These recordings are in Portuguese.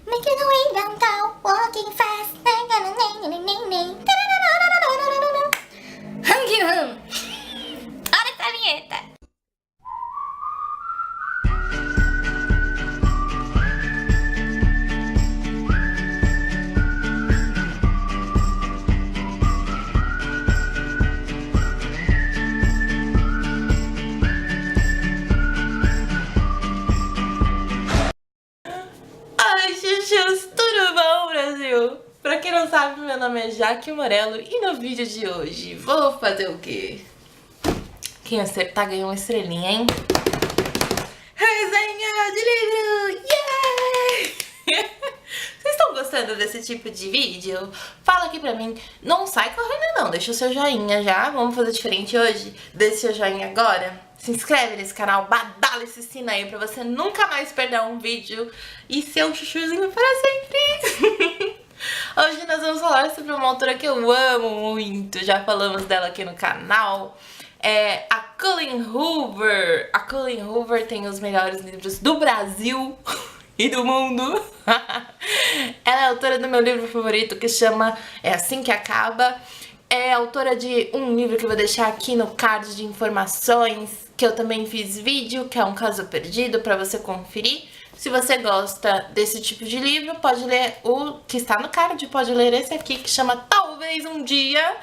Making our way downtown, walking fast. Hang on. Olha essa vinheta. Ai, chuchus, tudo bom, Brasil? Pra quem não sabe, meu nome é Jaque Morello e no vídeo de hoje vou fazer o quê? Quem acertar ganha uma estrelinha, hein? Resenha de livro! Yeah! Vocês estão gostando desse tipo de vídeo? Fala aqui pra mim. Não sai correndo não, deixa o seu joinha já. Vamos fazer diferente hoje? Deixa o seu joinha agora. Se inscreve nesse canal, badala esse sino aí pra você nunca mais perder um vídeo e ser um chuchuzinho para sempre. Hoje nós vamos falar sobre uma autora que eu amo muito, já falamos dela aqui no canal. É a Colleen Hoover. A Colleen Hoover tem os melhores livros do Brasil e do mundo. Ela é autora do meu livro favorito que chama É Assim Que Acaba. É autora de um livro que eu vou deixar aqui no card de informações, que eu também fiz vídeo, que é Um Caso Perdido, pra você conferir. Se você gosta desse tipo de livro, pode ler o que está no card, pode ler esse aqui, que chama Talvez Um Dia.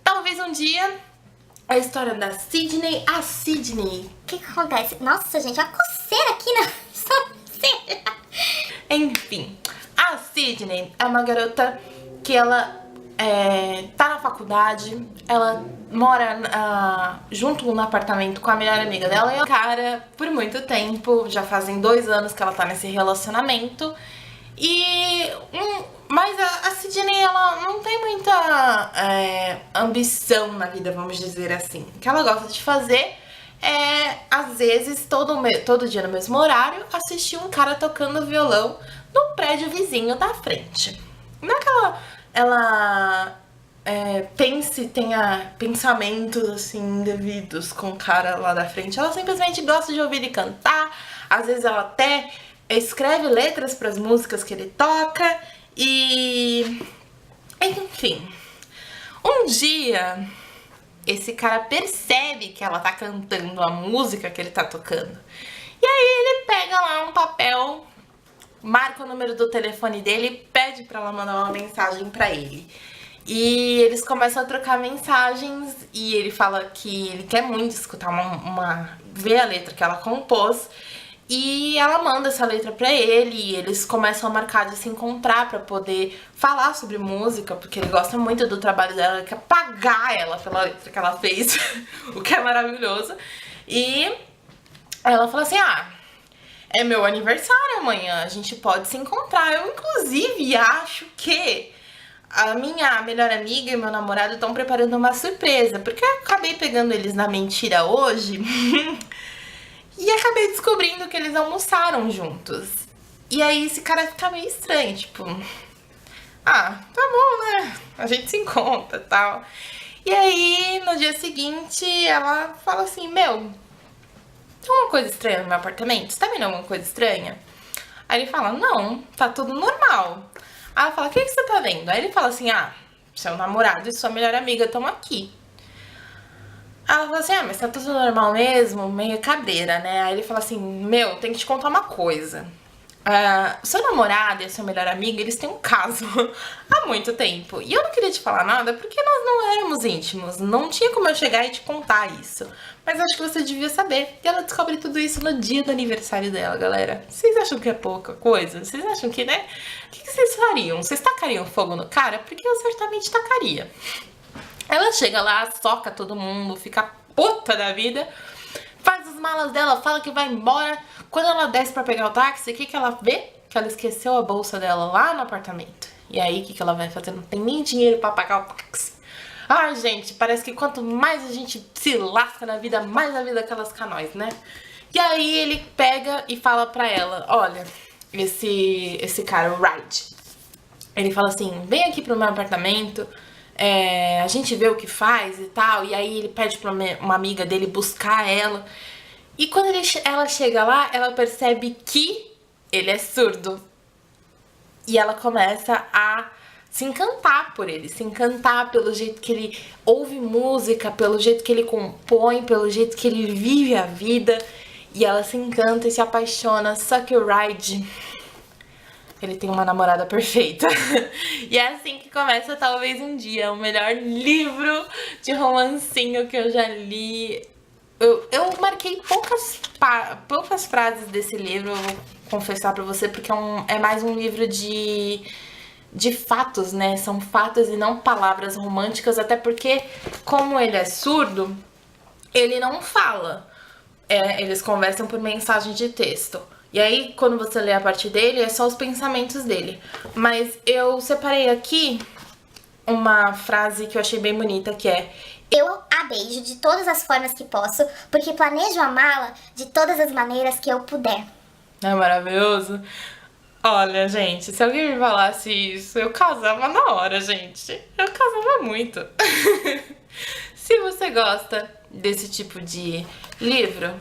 Talvez Um Dia, a história da Sydney. A Sydney. O que acontece? Nossa, gente, a coceira aqui na sobrancelha. Enfim, a Sydney é uma garota que ela tá na faculdade, ela mora junto no apartamento com a melhor amiga dela e o cara por muito tempo, já fazem 2 anos que ela tá nesse relacionamento. Mas a Sydney, ela não tem muita ambição na vida, vamos dizer assim. O que ela gosta de fazer é, às vezes, todo dia no mesmo horário, assistir um cara tocando violão no prédio vizinho da frente. Não é que ela tenha pensamentos assim indevidos com o cara lá da frente. Ela simplesmente gosta de ouvir ele cantar. Às vezes ela até escreve letras para as músicas que ele toca. E enfim, um dia esse cara percebe que ela tá cantando a música que ele tá tocando. E aí ele pega lá um papel, marca o número do telefone dele e pede pra ela mandar uma mensagem pra ele. E eles começam a trocar mensagens e ele fala que ele quer muito escutar ver a letra que ela compôs. E ela manda essa letra pra ele e eles começam a marcar de se encontrar pra poder falar sobre música, porque ele gosta muito do trabalho dela, ele quer pagar ela pela letra que ela fez, o que é maravilhoso. E ela fala assim, é meu aniversário amanhã, a gente pode se encontrar. Eu, inclusive, acho que a minha melhor amiga e meu namorado estão preparando uma surpresa, porque eu acabei pegando eles na mentira hoje e acabei descobrindo que eles almoçaram juntos. E aí esse cara fica meio estranho, tipo, tá bom, né? A gente se encontra e tal. E aí, no dia seguinte, ela fala assim, meu, tem alguma coisa estranha no meu apartamento? Você tá vendo alguma coisa estranha? Aí ele fala, não, tá tudo normal. Aí ela fala, o que você tá vendo? Aí ele fala assim, seu namorado e sua melhor amiga estão aqui. Aí ela fala assim, mas tá tudo normal mesmo? Meio cabreira, né? Aí ele fala assim, meu, tem que te contar uma coisa. Seu namorado e a sua melhor amiga, eles têm um caso há muito tempo. E eu não queria te falar nada porque nós não éramos íntimos. Não tinha como eu chegar e te contar isso. Mas acho que você devia saber. E ela descobre tudo isso no dia do aniversário dela, galera. Vocês acham que é pouca coisa? Vocês acham que, né? O que vocês fariam? Vocês tacariam fogo no cara? Porque eu certamente tacaria. Ela chega lá, soca todo mundo, fica puta da vida, faz as malas dela, fala que vai embora. Quando ela desce pra pegar o táxi, o que ela vê? Que ela esqueceu a bolsa dela lá no apartamento. E aí, o que ela vai fazer? Não tem nem dinheiro pra pagar o táxi. Ai, gente, parece que quanto mais a gente se lasca na vida, mais a vida quer lascar nós, né? E aí ele pega e fala pra ela, olha, esse cara, o Wright, ele fala assim, vem aqui pro meu apartamento, a gente vê o que faz e tal. E aí ele pede pra uma amiga dele buscar ela. E quando ela chega lá, ela percebe que ele é surdo. E ela começa a se encantar por ele, se encantar pelo jeito que ele ouve música, pelo jeito que ele compõe, pelo jeito que ele vive a vida. E ela se encanta e se apaixona. Só que o Ride, ele tem uma namorada perfeita. E é assim que começa Talvez Um Dia, o melhor livro de romancinho que eu já li. Eu marquei poucas frases desse livro, eu vou confessar pra você, porque é mais um livro de fatos, né? São fatos e não palavras românticas, até porque, como ele é surdo, ele não fala. Eles conversam por mensagem de texto. E aí, quando você lê a parte dele, é só os pensamentos dele. Mas eu separei aqui uma frase que eu achei bem bonita, que é: eu a beijo de todas as formas que posso, porque planejo amá-la de todas as maneiras que eu puder. É maravilhoso. Olha, gente, se alguém me falasse isso, eu casava na hora, gente. Eu casava muito. Se você gosta desse tipo de livro,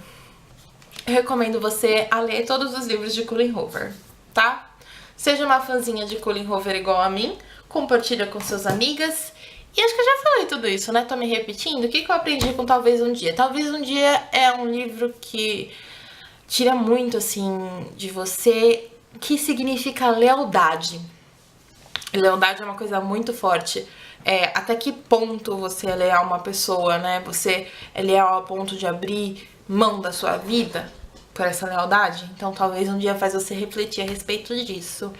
eu recomendo você a ler todos os livros de Colleen Hoover, tá? Seja uma fãzinha de Colleen Hoover igual a mim, compartilha com suas amigas. E acho que eu já falei tudo isso, né? Tô me repetindo. O que eu aprendi com Talvez Um Dia? Talvez Um Dia é um livro que tira muito, assim, de você o que significa lealdade. Lealdade é uma coisa muito forte. Até que ponto você é leal a uma pessoa, né? Você é leal ao ponto de abrir mão da sua vida por essa lealdade? Então talvez um dia faz você refletir a respeito disso.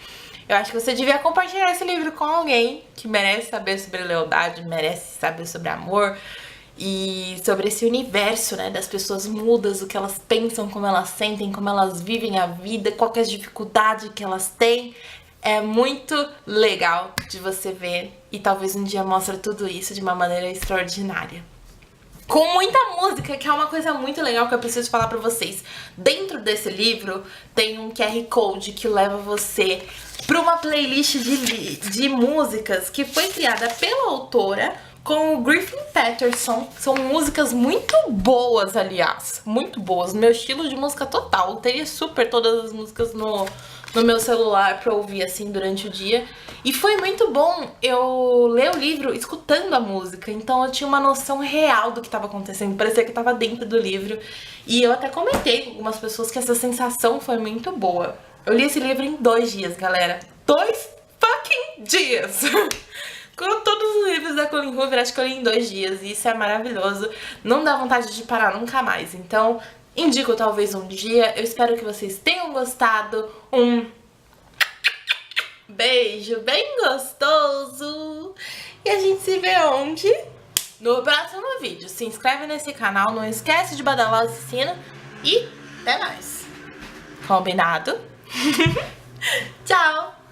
Eu acho que você devia compartilhar esse livro com alguém que merece saber sobre lealdade, merece saber sobre amor e sobre esse universo, né, das pessoas mudas, o que elas pensam, como elas sentem, como elas vivem a vida, qual que é a dificuldade que elas têm. É muito legal de você ver e talvez um dia mostre tudo isso de uma maneira extraordinária. Com muita música, que é uma coisa muito legal que eu preciso falar pra vocês. Dentro desse livro tem um QR Code que leva você pra uma playlist de músicas que foi criada pela autora com o Griffin Patterson. São músicas muito boas, aliás. Muito boas. Meu estilo de música total. Eu teria super todas as músicas no meu celular pra ouvir assim durante o dia. E foi muito bom eu ler o livro escutando a música. Então eu tinha uma noção real do que estava acontecendo. Parecia que eu tava dentro do livro. E eu até comentei com algumas pessoas que essa sensação foi muito boa. Eu li esse livro em 2 dias, galera. 2 fucking dias! Com todos os livros da Colleen Hoover, acho que eu li em 2 dias. E isso é maravilhoso. Não dá vontade de parar nunca mais. Então, indico Talvez Um Dia. Eu espero que vocês tenham gostado. Um beijo bem gostoso. E a gente se vê onde? No próximo vídeo. Se inscreve nesse canal. Não esquece de badalar o sino. E até mais. Combinado? Tchau!